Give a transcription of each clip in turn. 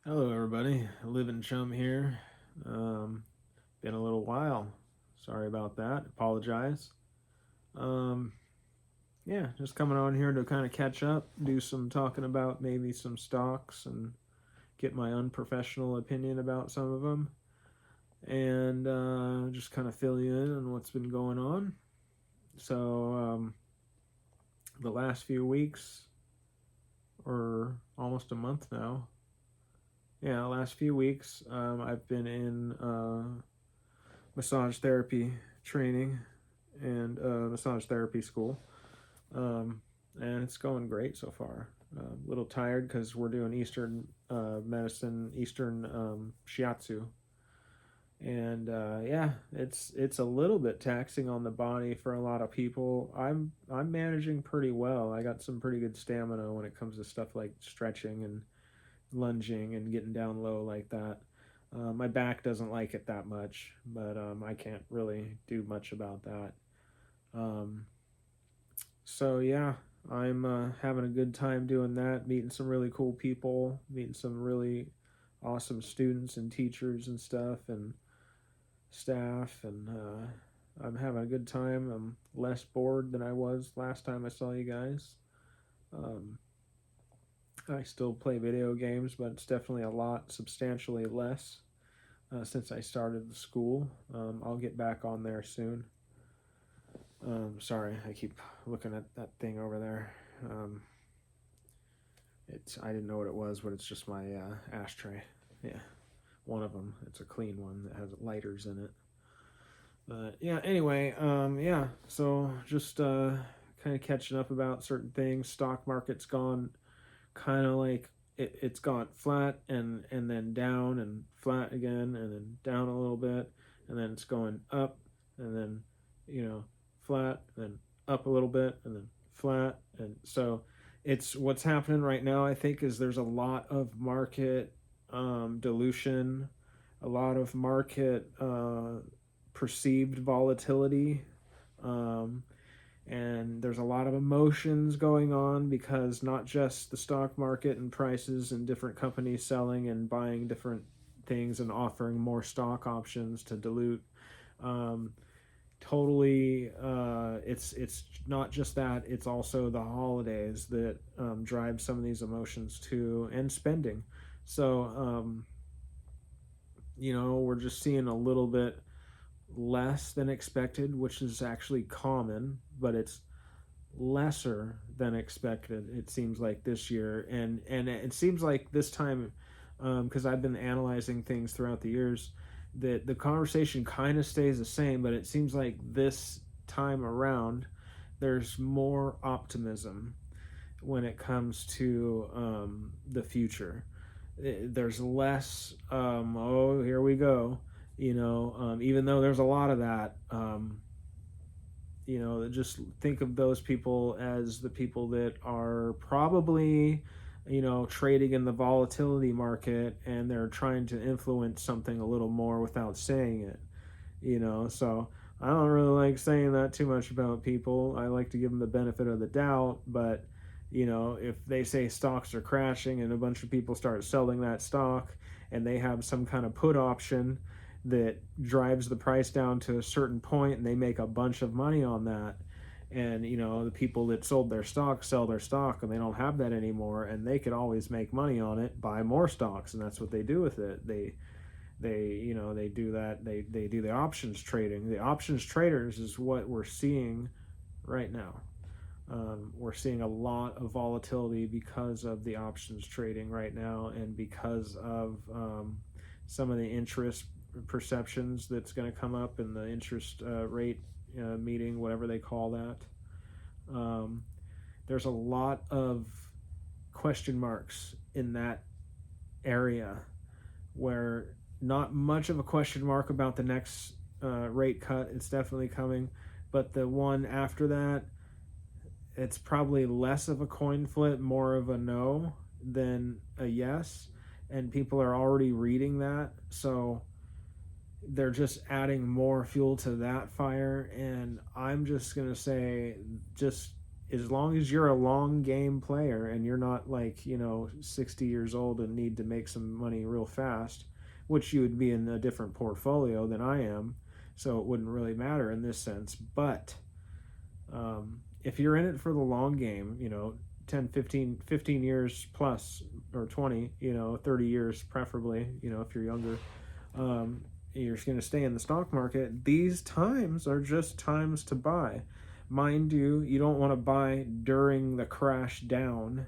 Hello, everybody. Living Chum here. Been a little while. Sorry about that. Apologize. Um, yeah, just coming on here to kind of catch up, do some talking about maybe some stocks and get my unprofessional opinion about some of them, and just kind of fill you in on what's been going on. So, the last few weeks, or almost a month now, yeah, last few weeks, I've been in massage therapy training and massage therapy school, um, and it's going great so far. A little tired because we're doing Eastern medicine, Eastern shiatsu, and yeah, it's a little bit taxing on the body for a lot of people. I'm managing pretty well. I got some pretty good stamina when it comes to stuff like stretching and lunging and getting down low like that. My back doesn't like it that much, but I can't really do much about that. Um, so yeah, I'm having a good time doing that, meeting some really cool people, meeting some really awesome students and teachers and stuff and staff, and I'm having a good time. I'm less bored than I was last time I saw you guys. Um, I still play video games, but it's definitely a lot, substantially less since I started the school. I'll get back on there soon. Sorry, I keep looking at that thing over there. Um, it's I didn't know what it was, but it's just my ashtray. Yeah, one of them. It's a clean one that has lighters in it. But yeah, anyway, yeah. So just kind of catching up about certain things. Stock market's gone kind of like it's gone flat and then down and flat again and then down a little bit and then it's going up and then flat and then up a little bit and then flat, and so it's what's happening right now. I think is there's a lot of market dilution, a lot of market perceived volatility, um, and there's a lot of emotions going on because not just the stock market and prices and different companies selling and buying different things and offering more stock options to dilute. um, Totally, it's not just that, it's also the holidays that drive some of these emotions too, and spending. So we're just seeing a little bit less than expected, which is actually common, but it's lesser than expected. It seems like this year, and it seems like this time, because I've been analyzing things throughout the years, that the conversation kind of stays the same, but it seems like this time around, there's more optimism when it comes to the future. There's less, oh, here we go, even though there's a lot of that. Just think of those people as the people that are probably trading in the volatility market, and they're trying to influence something a little more without saying it. So I don't really like saying that too much about people. I like to give them the benefit of the doubt, but if they say stocks are crashing and a bunch of people start selling that stock, and they have some kind of put option that drives the price down to a certain point, and they make a bunch of money on that, and the people that sold their stock sell their stock and they don't have that anymore, and they could always make money on it, buy more stocks, and that's what they do with it. They do that. They do the options trading. The options traders is what we're seeing right now. We're seeing a lot of volatility because of the options trading right now, and because of some of the interest perceptions that's going to come up in the interest rate meeting, whatever they call that. Um, there's a lot of question marks in that area, where not much of a question mark about the next rate cut. It's definitely coming, but the one after that, it's probably less of a coin flip, more of a no than a yes, and people are already reading that, so they're just adding more fuel to that fire. And I'm just gonna say, just as long as you're a long game player and you're not like, 60 years old and need to make some money real fast, which you would be in a different portfolio than I am, so it wouldn't really matter in this sense. But if you're in it for the long game, 10, 15 years plus, or 20, 30 years preferably, if you're younger, you're going to stay in the stock market, these times are just times to buy. Mind you, you don't want to buy during the crash down.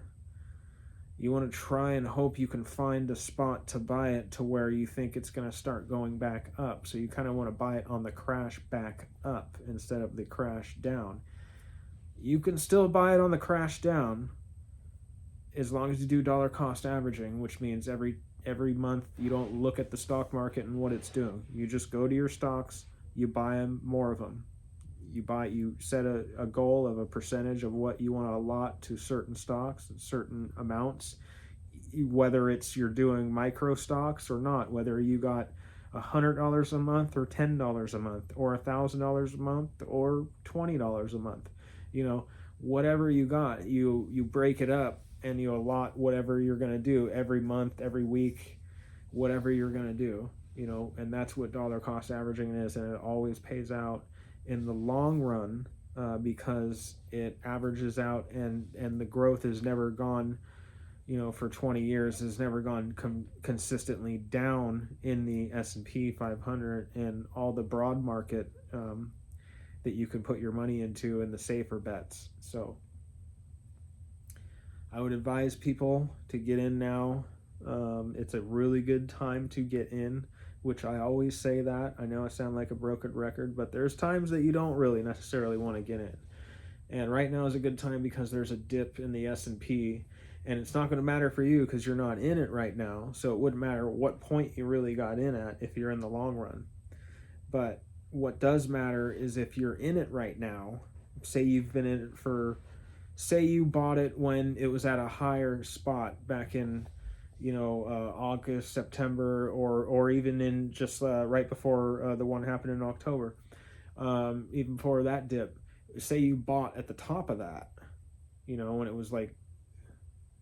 You want to try and hope you can find a spot to buy it to where you think it's going to start going back up. So you kind of want to buy it on the crash back up instead of the crash down. You can still buy it on the crash down as long as you do dollar cost averaging, which means every month you don't look at the stock market and what it's doing. You just go to your stocks, you buy them, more of them. You set a goal of a percentage of what you want to allot to certain stocks, certain amounts, whether it's you're doing micro stocks or not, whether you got $100 a month or $10 a month or $1,000 a month or $20 a month. Whatever you got, you break it up and you allot whatever you're going to do every month, every week, whatever you're going to do, and that's what dollar cost averaging is, and it always pays out in the long run, because it averages out, and the growth has never gone, for 20 years has never gone consistently down in the S&P 500 and all the broad market that you can put your money into and the safer bets. So I would advise people to get in now. It's a really good time to get in, which I always say that. I know I sound like a broken record, but there's times that you don't really necessarily want to get in. And right now is a good time because there's a dip in the S&P, and it's not going to matter for you because you're not in it right now. So it wouldn't matter what point you really got in at if you're in the long run. But what does matter is if you're in it right now, say you've been in it say you bought it when it was at a higher spot back in August, September, or even in just right before the one happened in October, even before that dip. Say you bought at the top of that, when it was like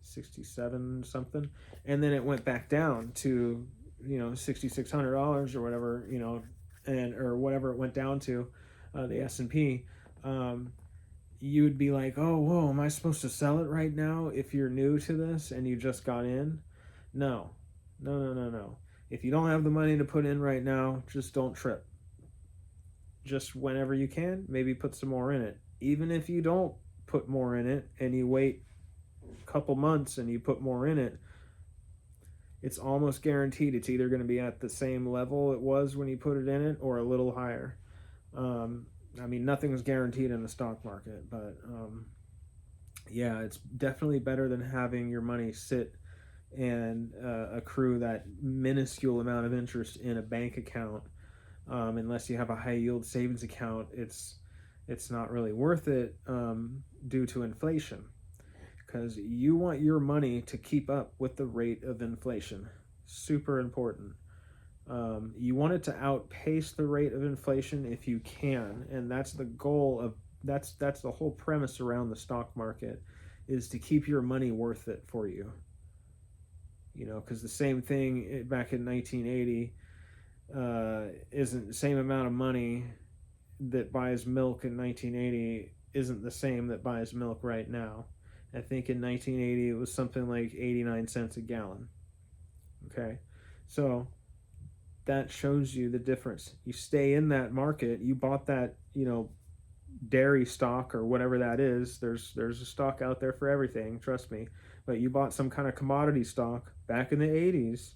67 something, and then it went back down to $6,600 or whatever, or whatever it went down to, the S&P. You would be like, oh, whoa, am I supposed to sell it right now if you're new to this and you just got in? No. If you don't have the money to put in right now, just don't trip. Just whenever you can, maybe put some more in it. Even if you don't put more in it and you wait a couple months and you put more in it, it's almost guaranteed it's either going to be at the same level it was when you put it in it or a little higher. Nothing's guaranteed in the stock market, but yeah, it's definitely better than having your money sit and accrue that minuscule amount of interest in a bank account. Unless you have a high yield savings account, it's not really worth it due to inflation, because you want your money to keep up with the rate of inflation. Super important. You want it to outpace the rate of inflation if you can, and that's the goal of that's the whole premise around the stock market, is to keep your money worth it for you. Because the same thing back in 1980 isn't the same amount of money that buys milk in 1980 isn't the same that buys milk right now. I think in 1980 it was something like 89 cents a gallon. Okay, so that shows you the difference. You stay in that market. You bought that, dairy stock or whatever that is. There's a stock out there for everything, trust me. But you bought some kind of commodity stock back in the 80s.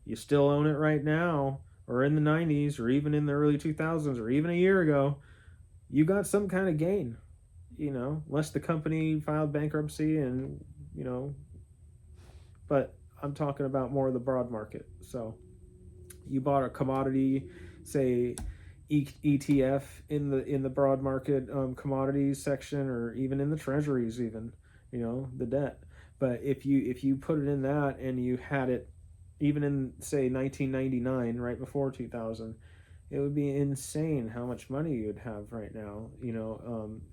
You still own it right now, or in the 90s, or even in the early 2000s, or even a year ago. You got some kind of gain, unless the company filed bankruptcy and, but I'm talking about more of the broad market. So you bought a commodity, say ETF in the broad market commodities section, or even in the treasuries, even the debt. But if you put it in that and you had it even in, say, 1999, right before 2000, it would be insane how much money you'd have right now.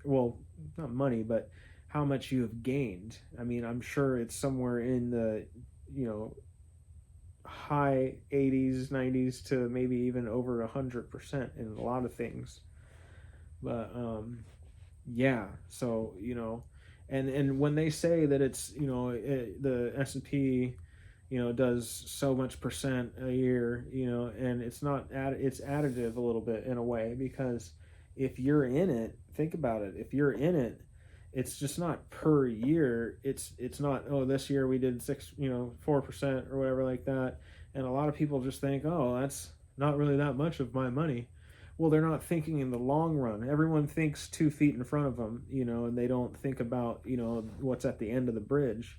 Well, not money, but how much you have gained. I mean, I'm sure it's somewhere in the, you know, high 80s, 90s to maybe even over 100% in a lot of things. But yeah, so and when they say that it's the S&P does so much percent a year, and it's not it's additive a little bit in a way, because if you're in it, think about it, if you're in it, it's just not per year. It's not, oh, this year we did 4% or whatever like that. And a lot of people just think, oh, that's not really that much of my money. Well, they're not thinking in the long run. Everyone thinks 2 feet in front of them, and they don't think about what's at the end of the bridge.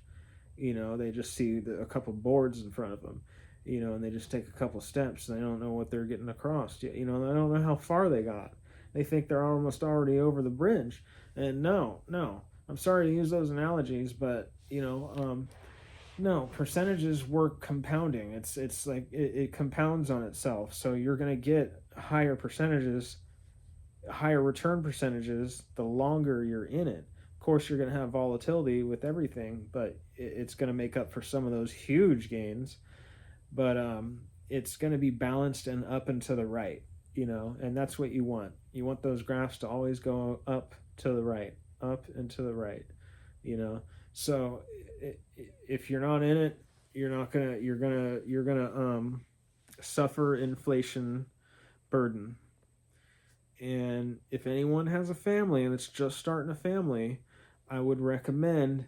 They just see a couple boards in front of them, and they just take a couple steps, and they don't know what they're getting across. They don't know how far they got. They think they're almost already over the bridge. And no, no, I'm sorry to use those analogies, but no, percentages work compounding. It's like it compounds on itself. So you're gonna get higher percentages, higher return percentages the longer you're in it. Of course, you're gonna have volatility with everything, but it's gonna make up for some of those huge gains. But it's gonna be balanced and up and to the right. And that's what you want. You want those graphs to always go up to the right, up and to the right. So if you're not in it, you're gonna suffer inflation burden. And if anyone has a family and it's just starting a family, I would recommend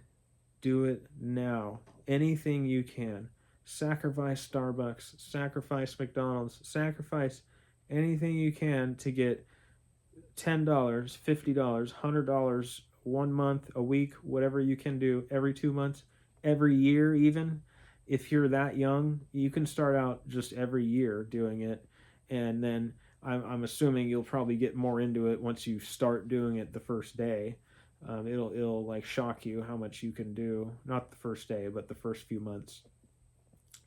do it now. Anything you can. Sacrifice Starbucks, sacrifice McDonald's, sacrifice anything you can to get $10, $50, $100 1 month, a week, whatever you can do, every 2 months, every year, even. If you're that young, you can start out just every year doing it. And then I'm assuming you'll probably get more into it once you start doing it the first day. It'll like shock you how much you can do. Not the first day, but the first few months.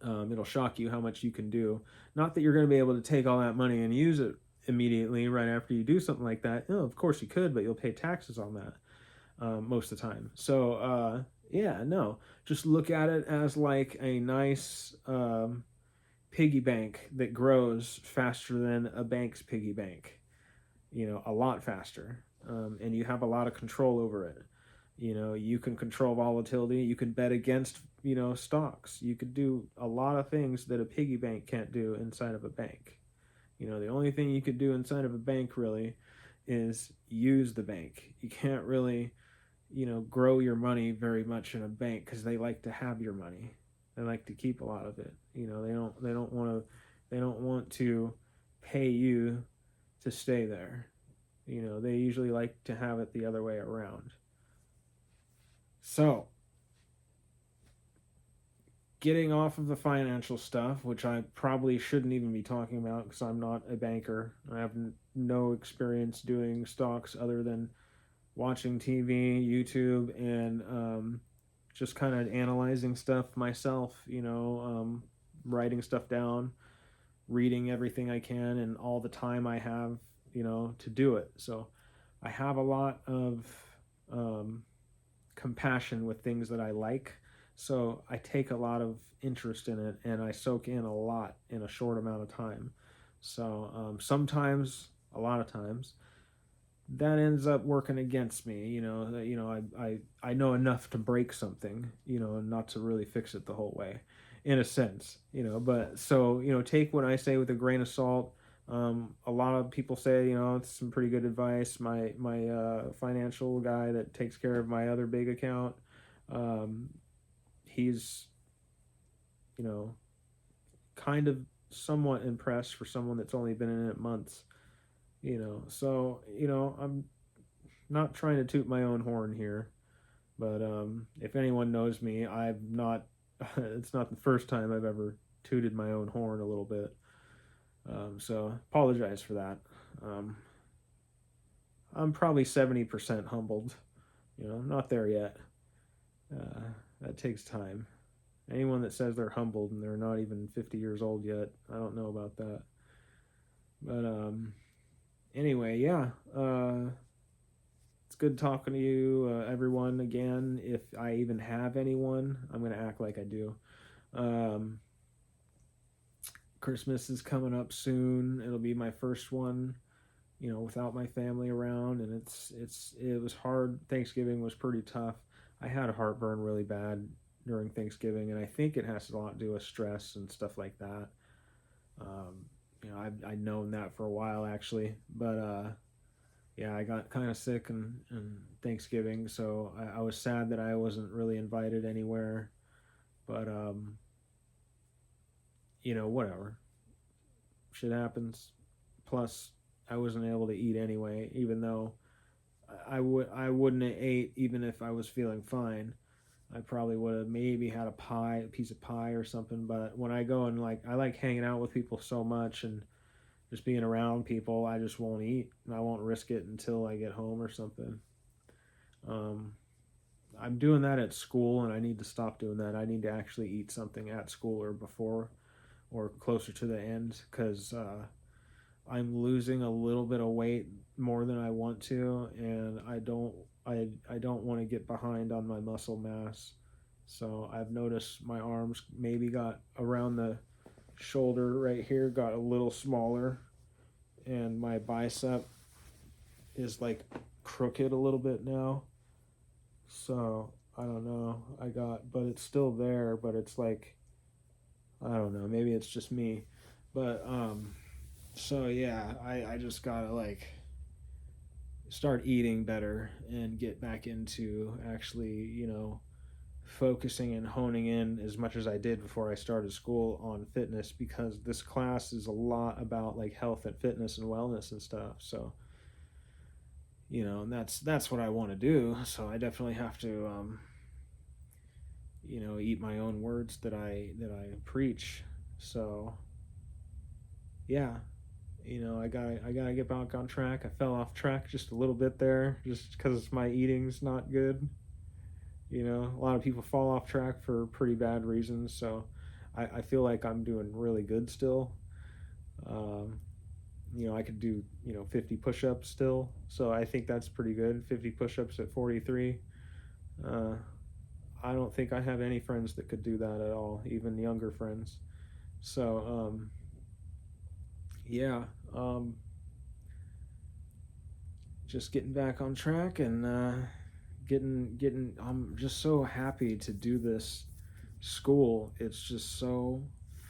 It'll shock you how much you can do. Not that you're going to be able to take all that money and use it immediately right after you do something like that. Of course you could, but you'll pay taxes on that most of the time. So yeah, no, just look at it as like a nice piggy bank that grows faster than a bank's piggy bank. A lot faster, and you have a lot of control over it. You can control volatility. You can bet against stocks. You could do a lot of things that a piggy bank can't do inside of a bank. The only thing you could do inside of a bank really is use the bank. You can't really grow your money very much in a bank, because they like to have your money. They like to keep a lot of it. They don't want to pay you to stay there. They usually like to have it the other way around. So, getting off of the financial stuff, which I probably shouldn't even be talking about because I'm not a banker. I have no experience doing stocks other than watching TV, YouTube, and just kind of analyzing stuff myself, writing stuff down, reading everything I can, and all the time I have, to do it. So I have a lot of compassion with things that I like. So I take a lot of interest in it, and I soak in a lot in a short amount of time. So sometimes, a lot of times, that ends up working against me. I know enough to break something, and not to really fix it the whole way, in a sense. But so take what I say with a grain of salt. A lot of people say it's some pretty good advice. My financial guy that takes care of my other big account, he's kind of somewhat impressed for someone that's only been in it months. So I'm not trying to toot my own horn here, but if anyone knows me, I've not it's not the first time I've ever tooted my own horn a little bit. So apologize for that. I'm probably 70% humbled. I'm not there yet. That takes time. Anyone that says they're humbled and they're not even 50 years old yet, I don't know about that. But anyway, yeah. It's good talking to you, everyone, again. If I even have anyone, I'm going to act like I do. Um, Christmas is coming up soon. It'll be my first one, without my family around, and it was hard. Thanksgiving was pretty tough. I had a heartburn really bad during Thanksgiving, and I think it has a lot to do with stress and stuff like that. Um, I've known that for a while actually, but yeah, I got kind of sick and Thanksgiving, so I was sad that I wasn't really invited anywhere. But whatever, shit happens. Plus, I wasn't able to eat anyway, even though I wouldn't have ate even if I was feeling fine. I probably would have maybe had a piece of pie or something. But when I go and I like hanging out with people so much and just being around people, I just won't eat. I won't risk it until I get home or something. Um, I'm doing that at school, and I need to stop doing that. I need to actually eat something at school or before or closer to the end because I'm losing a little bit of weight more than I want to, and I don't want to get behind on my muscle mass. So I've noticed my arms maybe got around the shoulder right here got a little smaller, and my bicep is like crooked a little bit now. So I don't know. But it's still there, but it's like, I don't know. Maybe it's just me. But so yeah, I just gotta start eating better and get back into actually, focusing and honing in as much as I did before I started school on fitness, because this class is a lot about like health and fitness and wellness and stuff. So, and that's what I want to do. So I definitely have to eat my own words that I preach. So, yeah, I gotta get back on track. I fell off track just a little bit there, just because my eating's not good. A lot of people fall off track for pretty bad reasons. So, I feel like I'm doing really good still. Um, I could do 50 push-ups still. So I think that's pretty good. 50 push-ups at 43. Uh, I don't think I have any friends that could do that at all, even younger friends. So yeah, um, just getting back on track and getting. I'm just so happy to do this school. It's just so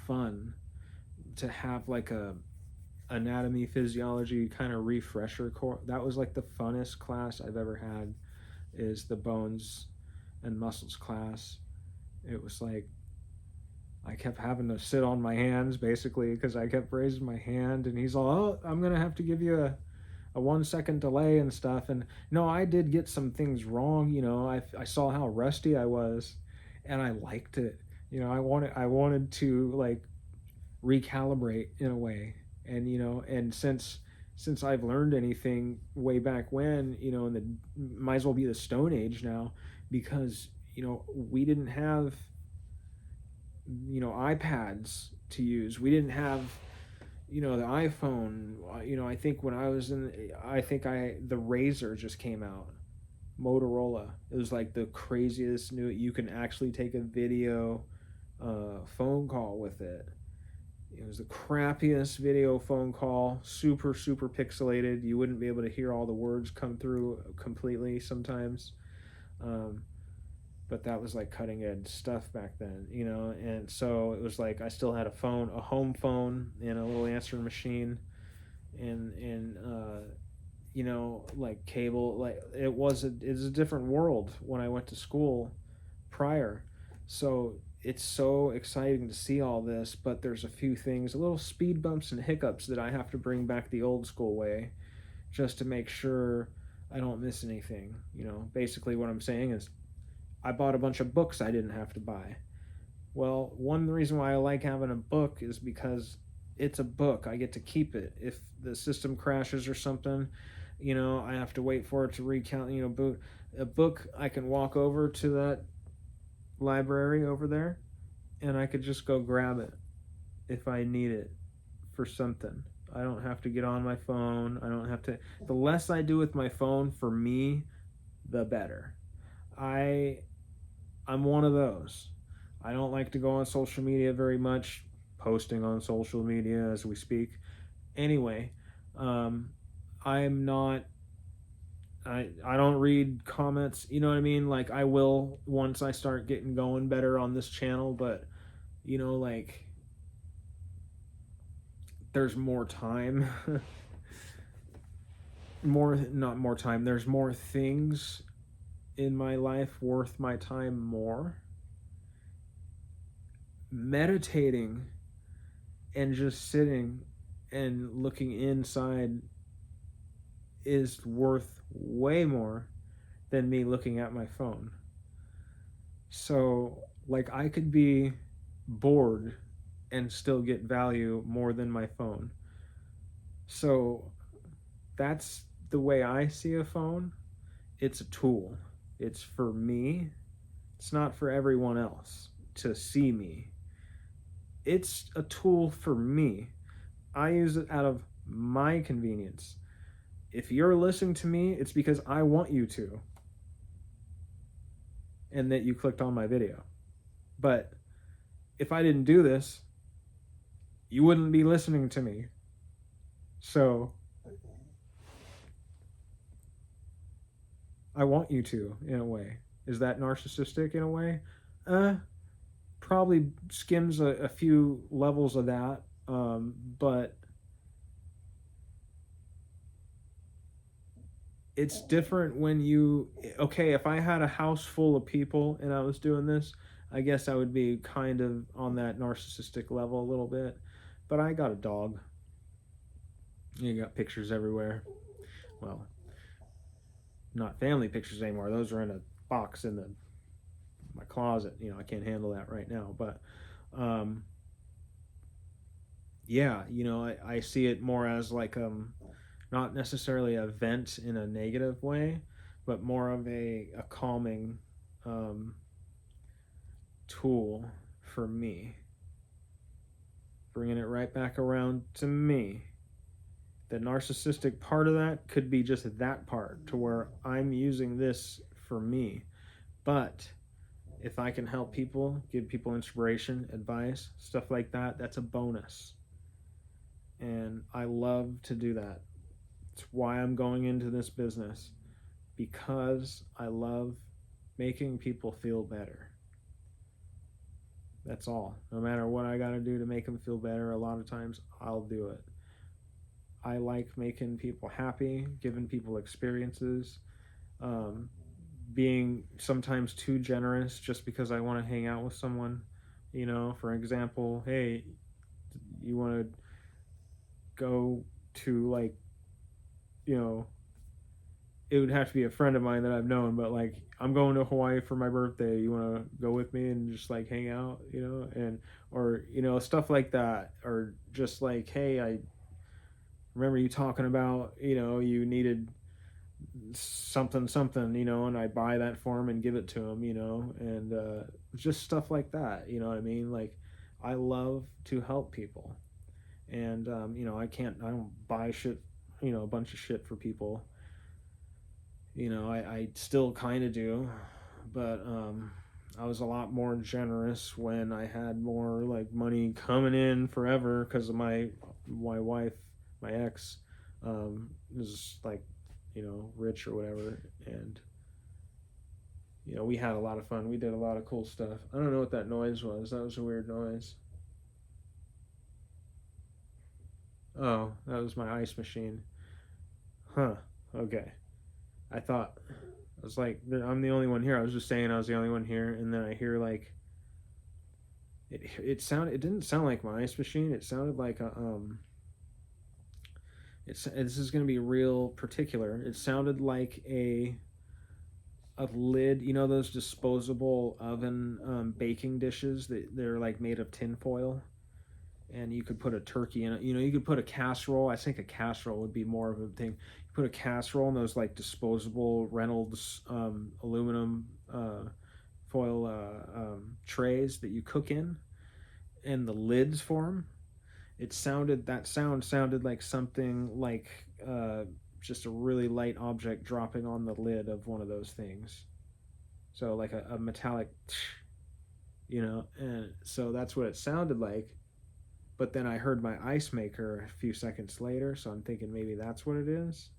fun to have like a anatomy physiology kind of refresher course. That was like the funnest class I've ever had, is the bones and muscles class. It was like I kept having to sit on my hands basically because I kept raising my hand, and he's all, "Oh, I'm gonna have to give you a 1 second delay and stuff." And no, I did get some things wrong. I saw how rusty I was, and I liked it. I wanted to like recalibrate in a way, and and since I've learned anything way back when, in the might as well be the Stone Age now, because we didn't have iPads to use. We didn't have the iPhone. I think when I was I think the Razor just came out. Motorola. It was like the craziest new. You can actually take a video phone call with it. It was the crappiest video phone call, super, super pixelated. You wouldn't be able to hear all the words come through completely sometimes. Um, but that was like cutting edge stuff back then, and so it was like I still had a home phone, and a little answering machine, and like cable. Like it's a different world when I went to school prior. So it's so exciting to see all this, but there's a few things, a little speed bumps and hiccups that I have to bring back the old school way, just to make sure I don't miss anything. Basically what I'm saying is I bought a bunch of books I didn't have to buy. Well, one reason why I like having a book is because it's a book. I get to keep it. If the system crashes or something, I have to wait for it to recount, boot. A book, I can walk over to that library over there, and I could just go grab it if I need it for something. I don't have to get on my phone. I don't have to. The less I do with my phone, for me, the better. I I'm one of those. I don't like to go on social media very much, posting on social media as we speak. Anyway, um, I'm not. I don't read comments. You know what I mean? Like I will once I start getting going better on this channel, but like there's more time. More not more time. There's more things in my life worth my time more. Meditating and just sitting and looking inside is worth way more than me looking at my phone. So, like, I could be bored and still get value more than my phone. So, that's the way I see a phone. It's a tool, it's for me, it's not for everyone else to see me. It's a tool for me. I use it out of my convenience. If you're listening to me, it's because I want you to, and that you clicked on my video. But if I didn't do this, you wouldn't be listening to me. So I want you to, in a way. Is that narcissistic in a way? Probably skims a few levels of that. But it's different when okay, if I had a house full of people and I was doing this, I guess I would be kind of on that narcissistic level a little bit. But I got a dog. You got pictures everywhere. Well, not family pictures anymore. Those are in a box in my closet. I can't handle that right now. But yeah, I see it more as like not necessarily a vent in a negative way, but more of a calming tool for me. Bringing it right back around to me. The narcissistic part of that could be just that part to where I'm using this for me. But if I can help people, give people inspiration, advice, stuff like that, that's a bonus. And I love to do that. It's why I'm going into this business, because I love making people feel better. That's all. No matter what I got to do to make them feel better, a lot of times I'll do it. I like making people happy, giving people experiences, being sometimes too generous just because I want to hang out with someone. For example, hey, you want to go to, like, it would have to be a friend of mine that I've known, but like, I'm going to Hawaii for my birthday. You want to go with me and just like hang out, and or stuff like that, or just like, hey, I remember you talking about, you needed something, and I buy that for him and give it to him, and just stuff like that. You know what I mean? Like, I love to help people, and I don't buy shit, a bunch of shit for people. I still kind of do, but I was a lot more generous when I had more like money coming in forever, because of my wife, my ex, is like, rich or whatever, and we had a lot of fun. We did a lot of cool stuff. I don't know what that noise was. That was a weird noise. Oh, that was my ice machine. Huh. Okay. I thought, I was like, I'm the only one here. I was just saying I was the only one here, and then I hear like it didn't sound like my ice machine. It sounded like a this is going to be real particular. It sounded like a lid, those disposable oven baking dishes that they're like made of tin foil, and you could put a turkey in it. You could put a casserole. I think a casserole would be more of a thing. You put a casserole in those like disposable Reynolds aluminum foil trays that you cook in, and the lids for them. That sound sounded like something like just a really light object dropping on the lid of one of those things. So like a metallic, and so that's what it sounded like. But then I heard my ice maker a few seconds later, so I'm thinking maybe that's what it is.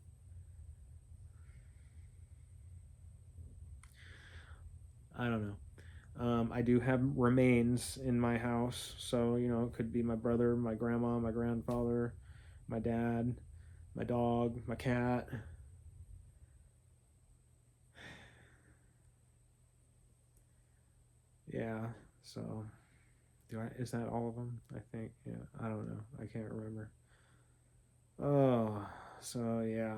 I don't know. I do have remains in my house, so it could be my brother, my grandma, my grandfather, my dad, my dog, my cat. Yeah. So, is that all of them? I think. Yeah. I don't know. I can't remember. Oh, so yeah.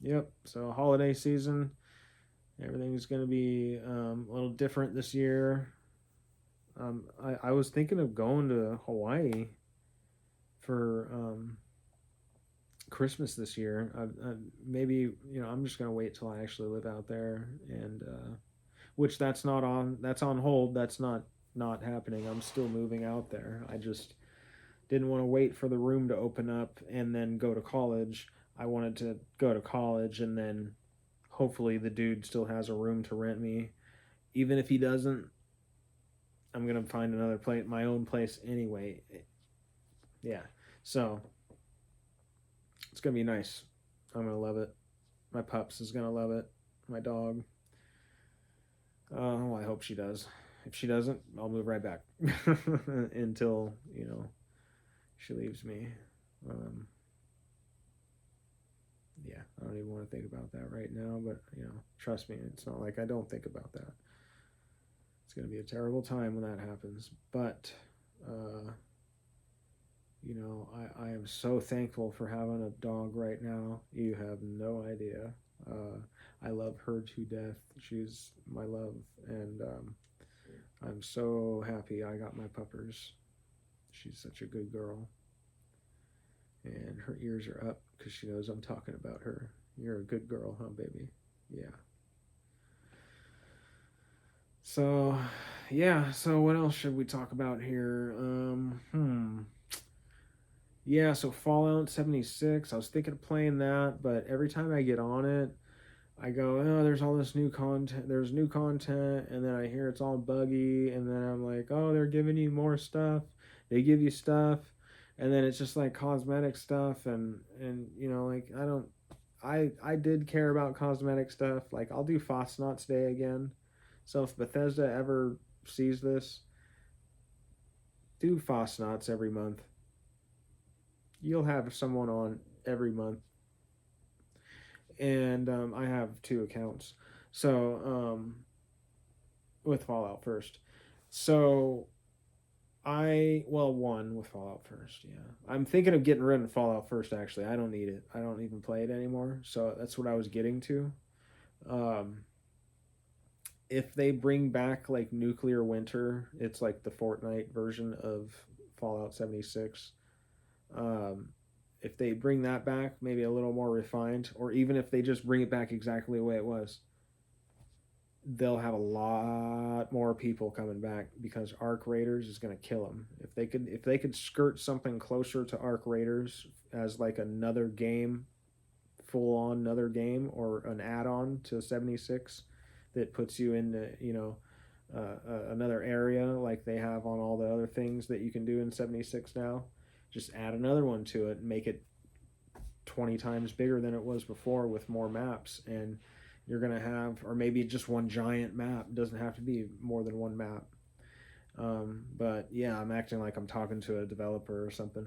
Yep. So holiday season, everything's gonna be a little different this year. I was thinking of going to Hawaii for Christmas this year. Maybe I'm just gonna wait till I actually live out there, and which that's on hold. That's not happening. I'm still moving out there. I just didn't want to wait for the room to open up and then go to college. I wanted to go to college and then hopefully the dude still has a room to rent me. Even if he doesn't, I'm gonna find another place, my own place anyway. Yeah. So it's gonna be nice. I'm gonna love it. My pups is gonna love it. My dog. Oh, I hope she does. If she doesn't, I'll move right back until she leaves me. Um, yeah, I don't even want to think about that right now, but trust me, it's not like I don't think about that. It's gonna be a terrible time when that happens, but I am so thankful for having a dog right now. You have no idea. I love her to death. She's my love, and I'm so happy I got my puppers. She's such a good girl, and her ears are up because she knows I'm talking about her. You're a good girl, huh, baby? Yeah. So, yeah. So, what else should we talk about here? Yeah, so Fallout 76. I was thinking of playing that, but every time I get on it, I go, oh, there's all this new content. There's new content, and then I hear it's all buggy, and then I'm like, oh, they're giving you more stuff. They give you stuff, and then it's just like cosmetic stuff, and like I did care about cosmetic stuff. Like I'll do Fosnauts Day again. So if Bethesda ever sees this, do Fosnauts every month. You'll have someone on every month, and I have two accounts. So with Fallout first. So one with Fallout first. Yeah, I'm thinking of getting rid of Fallout first. Actually, I don't need it. I don't even play it anymore. So that's what I was getting to. Um, if they bring back like Nuclear Winter, it's like the Fortnite version of Fallout 76. Um, if they bring that back, maybe a little more refined, or even if they just bring it back exactly the way it was, they'll have a lot more people coming back because Arc Raiders is going to kill them. If they could skirt something closer to Arc Raiders as like another game, full on another game or an add-on to 76 that puts you into another area like they have on all the other things that you can do in 76 now. Just add another one to it and make it 20 times bigger than it was before with more maps, and you're going to have, or maybe just one giant map. It doesn't have to be more than one map. But yeah, I'm acting like I'm talking to a developer or something.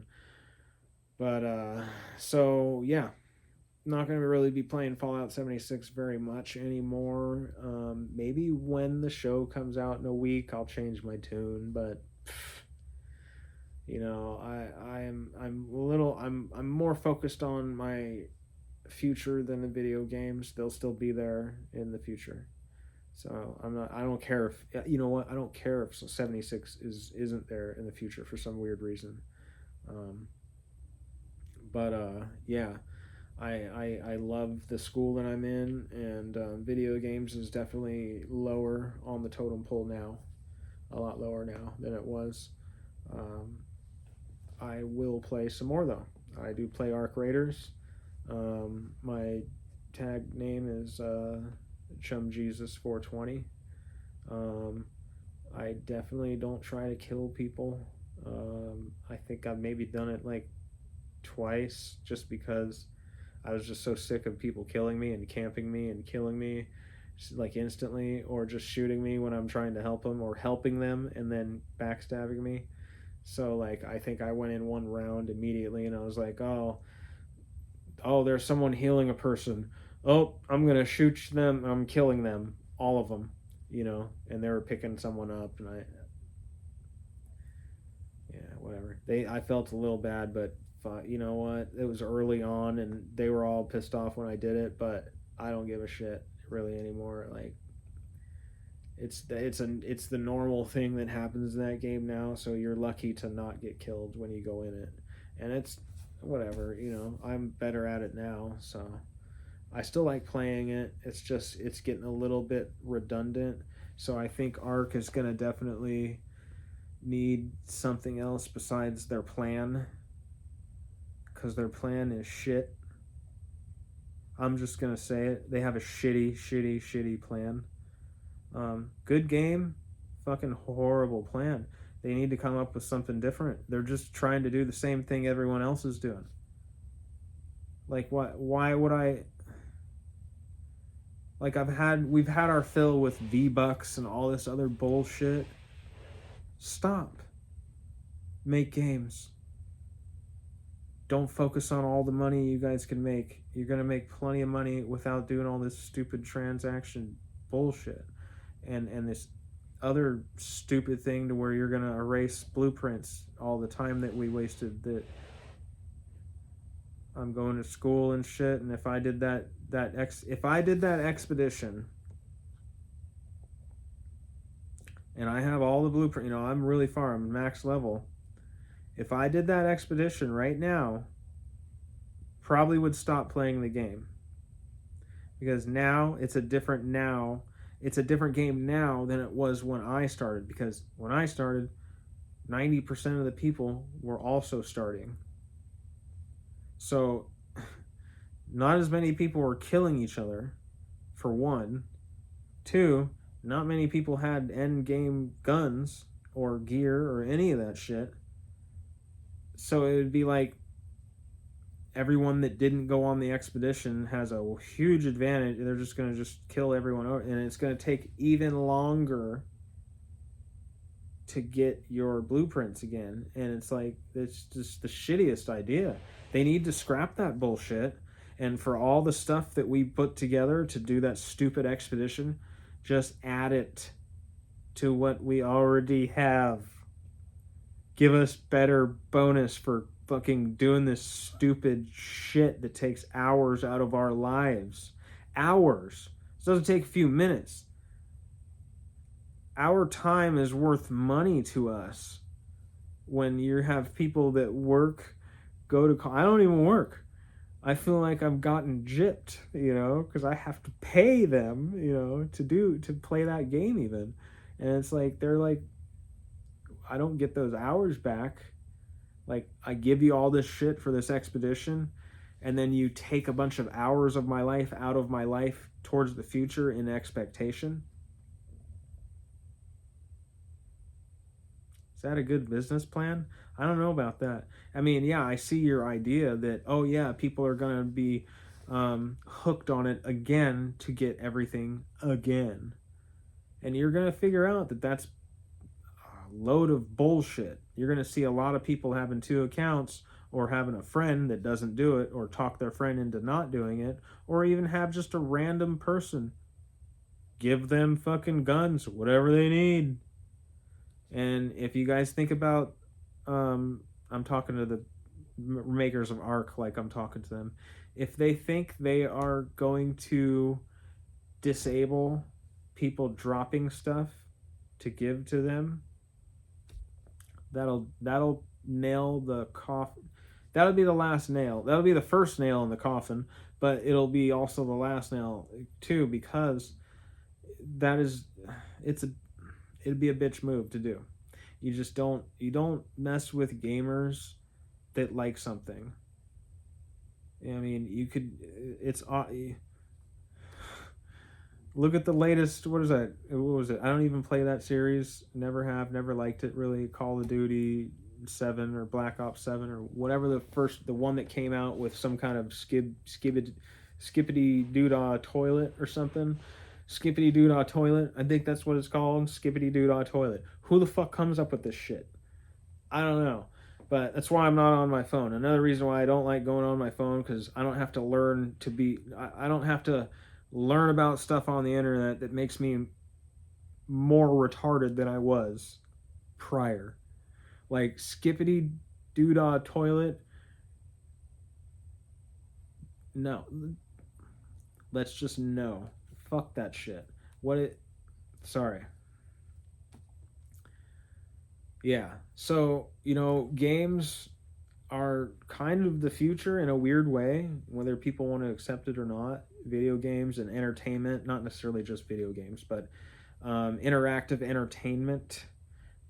But so yeah, not going to really be playing Fallout 76 very much anymore. Maybe when the show comes out in a week, I'll change my tune. But I'm more focused on my future than the video games. They'll still be there in the future. So I don't care if I don't care if 76 isn't there in the future for some weird reason. Um, but yeah, I love the school that I'm in, and video games is definitely lower on the totem pole now, a lot lower now than it was. Um, I will play some more though. I do play Arc Raiders. My tag name is Chum Jesus 420. Um, I definitely don't try to kill people. I think I've maybe done it like twice just because I was just so sick of people killing me and camping me and killing me like instantly, or just shooting me when I'm trying to help them, or helping them and then backstabbing me. So like I think I went in one round immediately and I was like, oh, there's someone healing a person. Oh, I'm gonna shoot them. I'm killing them, all of them, And they were picking someone up, and yeah, whatever. I felt a little bad, but you know what? It was early on, and they were all pissed off when I did it. But I don't give a shit really anymore. Like it's the normal thing that happens in that game now. So you're lucky to not get killed when you go in it, and it's whatever. I'm better at it now, so I still like playing it. It's just it's getting a little bit redundant. So I think Ark is gonna definitely need something else besides their plan, because their plan is shit. I'm just gonna say it. They have a shitty plan. Good game, fucking horrible plan. They need to come up with something different. They're just trying to do the same thing everyone else is doing. Like what? Why would I? Like we've had our fill with V-Bucks and all this other bullshit. Stop. Make games. Don't focus on all the money you guys can make. You're gonna make plenty of money without doing all this stupid transaction bullshit, and this other stupid thing to where you're gonna erase blueprints all the time that we wasted. That I'm going to school and shit, and if I did if I did that expedition, and I have all the blueprint, I'm really far. I'm max level. If I did that expedition right now, probably would stop playing the game. Because now it's a different game now than it was when I started. Because when I started, 90% of the people were also starting. So not as many people were killing each other, for one. Two, not many people had end game guns or gear or any of that shit. So it would be like everyone that didn't go on the expedition has a huge advantage. They're just going to just kill everyone over, and it's going to take even longer to get your blueprints again. And it's like, it's just the shittiest idea. They need to scrap that bullshit, and for all the stuff that we put together to do that stupid expedition, just add it to what we already have. Give us better bonus for fucking doing this stupid shit that takes hours out of our lives. Hours. It doesn't take a few minutes. Our time is worth money to us. When you have people that work, I don't even work. I feel like I've gotten gypped, because I have to pay them, to play that game even. And it's like, they're like, I don't get those hours back. Like, I give you all this shit for this expedition, and then you take a bunch of hours of my life out of my life towards the future in expectation. Is that a good business plan? I don't know about that. I mean, yeah, I see your idea that, oh yeah, people are going to be hooked on it again to get everything again. And you're going to figure out that that's load of bullshit. You're going to see a lot of people having two accounts, or having a friend that doesn't do it, or talk their friend into not doing it, or even have just a random person give them fucking guns, whatever they need. And if you guys think about, I'm talking to the makers of Ark like I'm talking to them. If they think they are going to disable people dropping stuff to give to them, that'll nail the coffin. That'll be the last nail. That'll be the first nail in the coffin, but it'll be also the last nail too, because it'd be a bitch move to do. You don't mess with gamers that like something. I mean, you could. It's look at the latest. What is that? What was it? I don't even play that series. Never have. Never liked it really. Call of Duty 7 or Black Ops 7 or whatever the one that came out with some kind of skibbity doodah toilet or something. Skippity doodah toilet. I think that's what it's called. Skippity doodah toilet. Who the fuck comes up with this shit? I don't know. But that's why I'm not on my phone. Another reason why I don't like going on my phone, because I don't have to learn to be. I don't have to learn about stuff on the internet that makes me more retarded than I was prior. Like skippity doodah toilet. No. Let's just no. Fuck that shit. What it. Sorry. Yeah. So, games are kind of the future in a weird way, whether people want to accept it or not. Video games and entertainment, not necessarily just video games, but interactive entertainment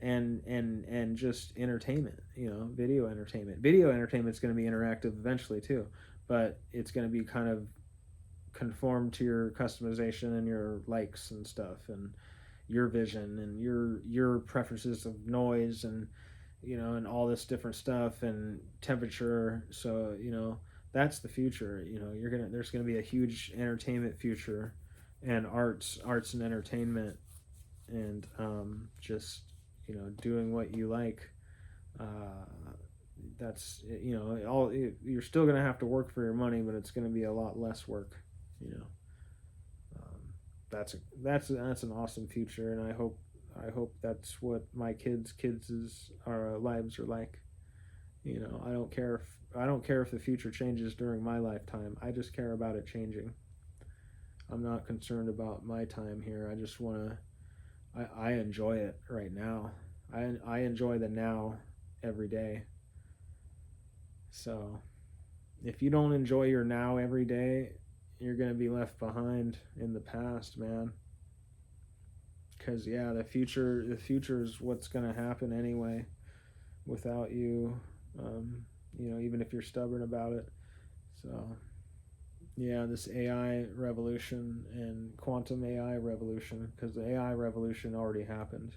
and just entertainment, video entertainment. Video entertainment is going to be interactive eventually too, but it's going to be kind of conform to your customization and your likes and stuff and your vision and your preferences of noise and and all this different stuff and temperature. So that's the future. There's gonna be a huge entertainment future and arts and entertainment and just doing what you like. That's all. You're still gonna have to work for your money, but it's gonna be a lot less work. you know that's an awesome future, and I hope that's what my kids our lives are like. I don't care if the future changes during my lifetime. I just care about it changing. I'm not concerned about my time here. I just want to I enjoy it right now. I enjoy the now every day. So if you don't enjoy your now every day, you're going to be left behind in the past, man. Because the future is what's going to happen anyway without you. Even if you're stubborn about it. So this AI revolution and quantum AI revolution, because the AI revolution already happened.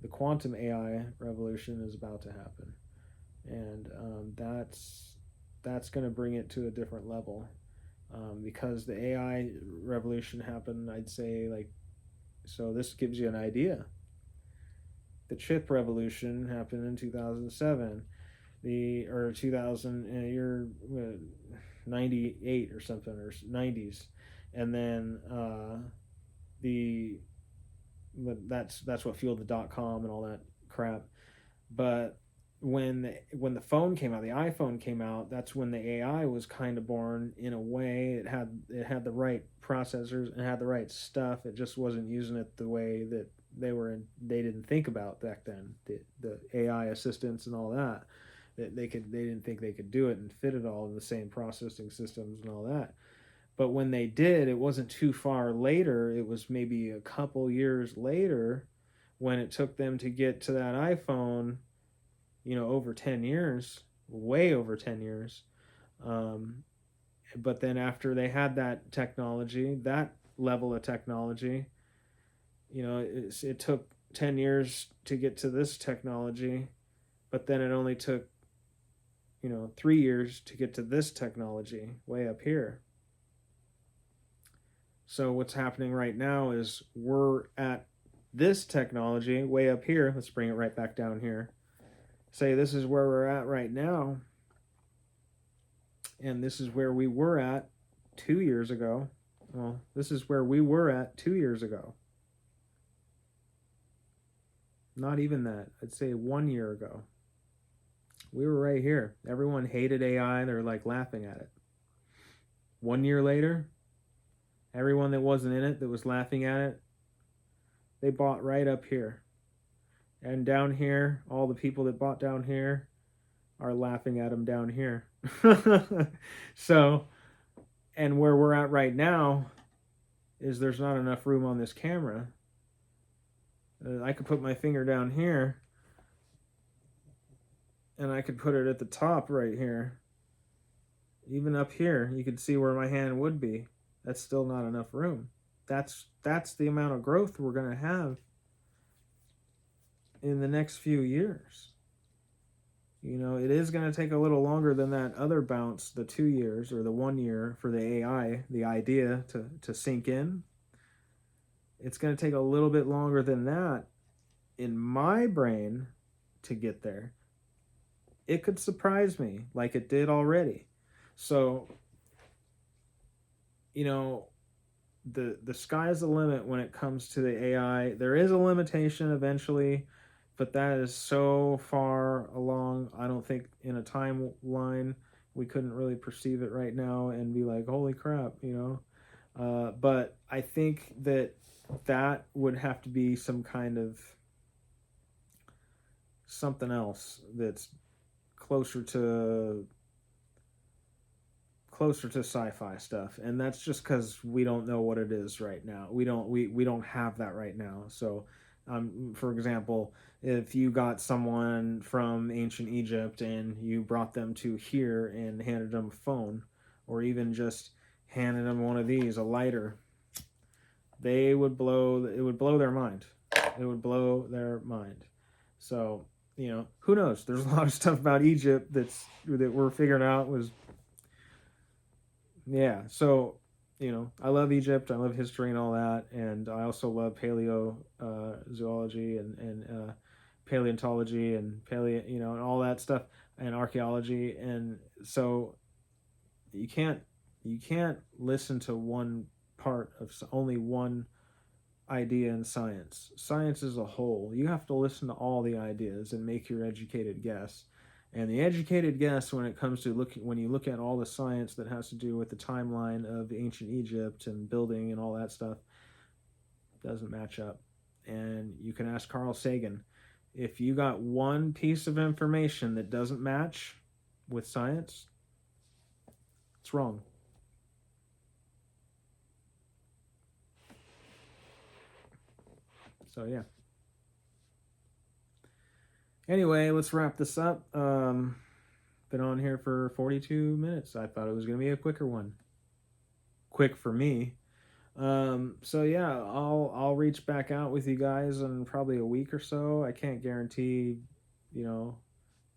The quantum AI revolution is about to happen, and that's going to bring it to a different level. Because the AI revolution happened, I'd say, so this gives you an idea. The chip revolution happened in 2007, or 2000, you're 98 or something, or 90s, and then that's what fueled the .com and all that crap. But when the phone came out, the iPhone came out, that's when the AI was kind of born in a way. It had the right processors and had the right stuff. It just wasn't using it the way that they didn't think about back then. The AI assistants and all that. They didn't think they could do it and fit it all in the same processing systems and all that. But when they did, it wasn't too far later. It was maybe a couple years later when it took them to get to that iPhone. Over 10 years, way over 10 years. But then after they had that technology, that level of technology, it took 10 years to get to this technology, but then it only took 3 years to get to this technology way up here. So what's happening right now is we're at this technology way up here. Let's bring it right back down here. Say this is where we're at right now, and this is where we were at 2 years ago. Well, this is where we were at 2 years ago. Not even that. I'd say 1 year ago. We were right here. Everyone hated AI. They're laughing at it. 1 year later, everyone that wasn't in it, that was laughing at it, they bought right up here. And down here, all the people that bought down here are laughing at them down here. So, and where we're at right now is there's not enough room on this camera. I could put my finger down here and I could put it at the top right here. Even up here, you could see where my hand would be. That's still not enough room. That's the amount of growth we're going to have in the next few years. You know, it is going to take a little longer than that other bounce, the 2 years or the 1 year for the AI, the idea to sink in. It's going to take a little bit longer than that in my brain to get there. It could surprise me like it did already. So, you know, the sky's the limit when it comes to the AI. There is a limitation eventually, but that is so far along. I don't think in a timeline we couldn't really perceive it right now and be like, holy crap, you know. But I think that would have to be some kind of something else that's closer to sci-fi stuff, and that's just because we don't know what it is right now. We don't have that right now. So for example, if you got someone from ancient Egypt and you brought them to here and handed them a phone, or even just handed them one of these, a lighter, it would blow their mind. It would blow their mind. So, you know, who knows? There's a lot of stuff about Egypt that we're figuring out was, yeah. So, you know, I love Egypt. I love history and all that, and I also love paleo zoology and paleontology and you know, and all that stuff, and archaeology. And so you can't listen to one part of only one idea in science. Science as a whole. You have to listen to all the ideas and make your educated guess. And the educated guess when it comes to when you look at all the science that has to do with the timeline of ancient Egypt and building and all that stuff, doesn't match up. And you can ask Carl Sagan, if you got one piece of information that doesn't match with science, it's wrong. So yeah. Anyway, let's wrap this up. Been on here for 42 minutes. I thought it was going to be a quicker one. Quick for me. So yeah, I'll reach back out with you guys in probably a week or so. I can't guarantee, you know,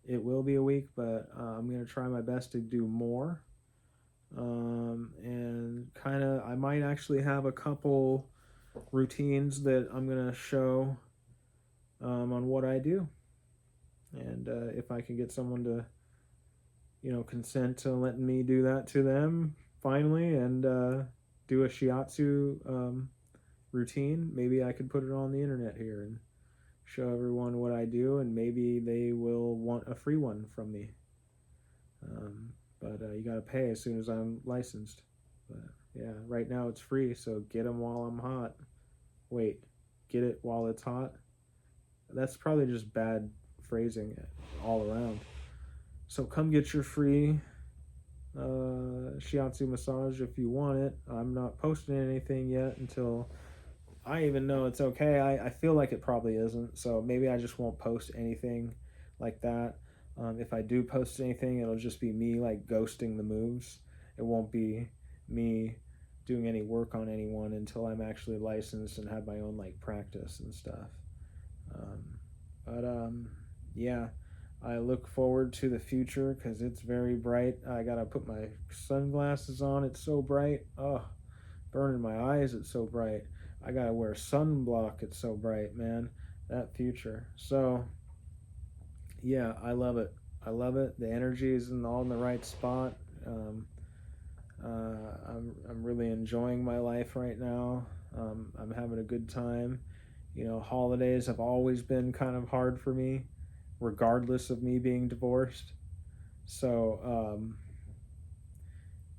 it will be a week, but I'm going to try my best to do more. And kind of, I might actually have a couple routines that I'm going to show on what I do. And if I can get someone to, you know, consent to letting me do that to them finally, and do a shiatsu routine, maybe I could put it on the internet here and show everyone what I do, and maybe they will want a free one from me. But you got to pay as soon as I'm licensed. But yeah, right now it's free, so get them while I'm hot. Wait, get it while it's hot? That's probably just bad phrasing all around. So come get your free shiatsu massage if you want it. I'm not posting anything yet until I even know it's okay. I feel like it probably isn't, so maybe I just won't post anything like that. If I do post anything, it'll just be me like ghosting the moves. It won't be me doing any work on anyone until I'm actually licensed and have my own like practice and stuff. But yeah, I look forward to the future because it's very bright. I gotta put my sunglasses on. It's so bright. Oh, burning my eyes. It's so bright. I gotta wear sunblock. It's so bright, man. That future. So yeah, I love it. I love it. The energy is all in the right spot. I'm really enjoying my life right now. I'm having a good time. You know, holidays have always been kind of hard for me, regardless of me being divorced. So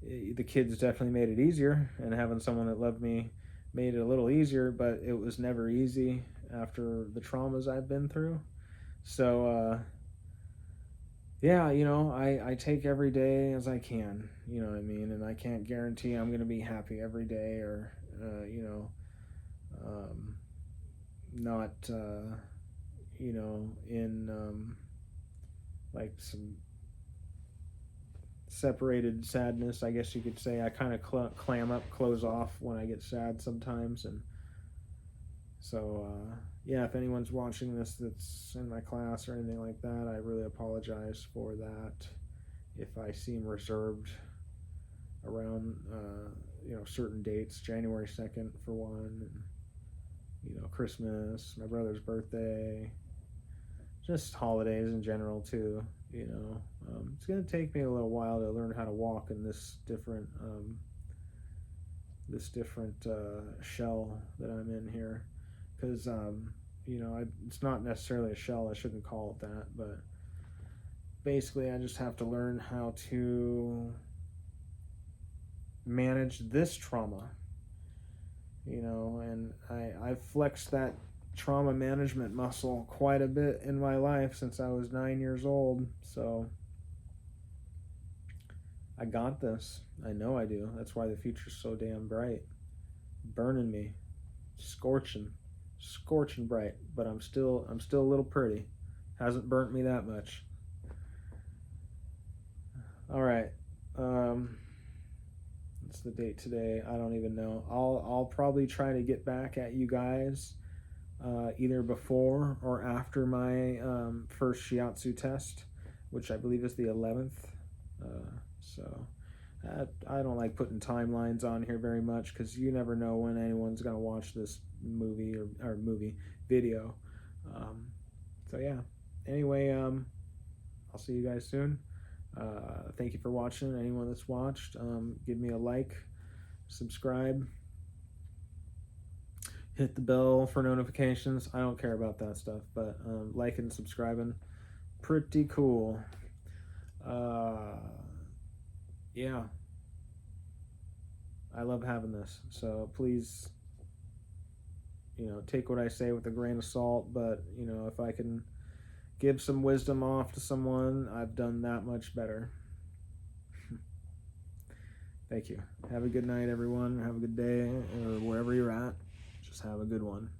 the kids definitely made it easier, and having someone that loved me made it a little easier, but it was never easy after the traumas I've been through. So yeah, you know, I take every day as I can, you know what I mean? And I can't guarantee I'm going to be happy every day, or, you know, not, you know, in like separated sadness, I guess you could say. I kind of clam up, close off when I get sad sometimes, and so yeah, if anyone's watching this that's in my class or anything like that, I really apologize for that. If I seem reserved around certain dates, January 2nd for one, and, Christmas, my brother's birthday, just holidays in general too. It's going to take me a little while to learn how to walk in this different shell that I'm in here, because it's not necessarily a shell. I shouldn't call it that, but basically I just have to learn how to manage this trauma, and I've flexed that trauma management muscle quite a bit in my life since I was 9 years old. So I got this. I know I do. That's why the future's so damn bright, burning me, scorching bright. But I'm still a little pretty. Hasn't burnt me that much. All right. What's the date today? I don't even know. I'll probably try to get back at you guys either before or after my first shiatsu test, which I believe is the 11th. So I don't like putting timelines on here very much, because you never know when anyone's going to watch this movie or video. So yeah. Anyway, I'll see you guys soon. Thank you for watching. Anyone that's watched, give me a like, subscribe, hit the bell for notifications. I don't care about that stuff, but liking and subscribing, pretty cool. Yeah, I love having this, so please, take what I say with a grain of salt, but if I can give some wisdom off to someone, I've done that much better. Thank you. Have a good night, everyone. Have a good day, or wherever you're at. Just have a good one.